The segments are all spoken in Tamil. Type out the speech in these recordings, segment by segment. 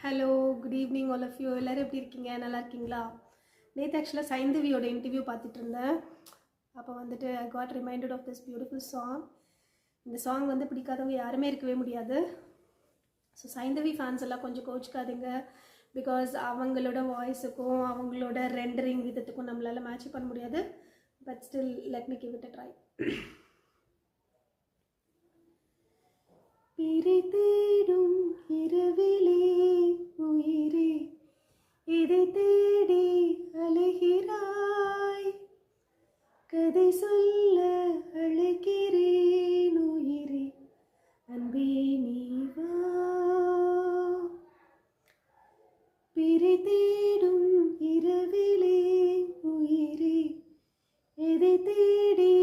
Hello, good evening all of you. எல்லோரும் எப்படி இருக்கீங்க? நல்லா இருக்கீங்களா? நேற்று ஆக்சுவலாக சைந்தவியோட இன்டர்வியூ பார்த்துட்டு இருந்தேன். அப்போ வந்துட்டு I got reminded of this beautiful song. இந்த சாங் வந்து பிடிக்காதவங்க யாருமே இருக்கவே முடியாது. ஸோ சைந்தவி ஃபேன்ஸ் எல்லாம் கொஞ்சம் கோச்சிக்காதீங்க. பிகாஸ் அவங்களோட வாய்ஸுக்கும் அவங்களோட ரெண்டரிங் விதத்துக்கும் நம்மளால் மேட்ச் பண்ண முடியாது. But still let me give it a try. பிறை தேடும் இரவிலே உயிரே, இதை தேடி அலைகிறாய், கதை சொல்ல அழைக்கிறேன் உயிரே, அன்பே நீ வா. பிறை தேடும் இரவிலே உயிரே, இதை தேடி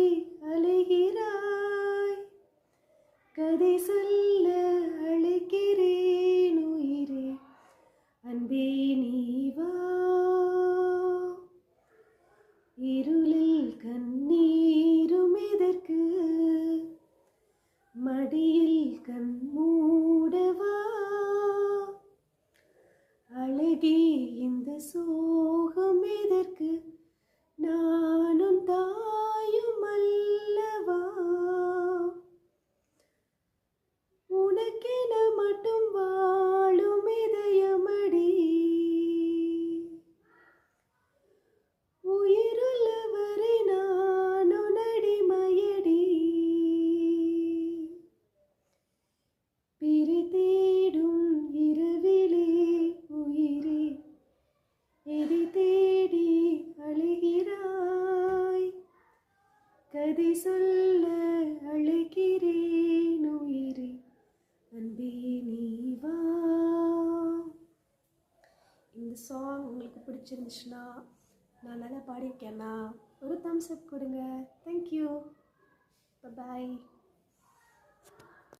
அலைகிறாய், கதை சொல்ல அழைக்கிறேன் உயிரே, அன்பே நீ வா. இருளில் கண்ணீரும் எதற்கு, மடியில் கண் மூடவா, அழகே இந்த சோகம் எதற்கு, நானும் தாயும் அல்லவா, உனக்கென மட்டும் வாழும் இதயமடி, உயிருள்ளவரை நான் உனடிமையடி, பிறை தேடும் இரவிலே உயிரே, எதை தேடி அழைகிறாய், கதை சொல்ல அழைக்கிறேன் உயிரே, அன்பே நீ வா. இந்த சாங் உங்களுக்கு பிடிச்சிருந்துச்சுன்னா, நான் நல்லா பாடியிருக்கேன்னா ஒரு தம்ஸ் அப் கொடுங்க. தேங்க்யூ. பாய்.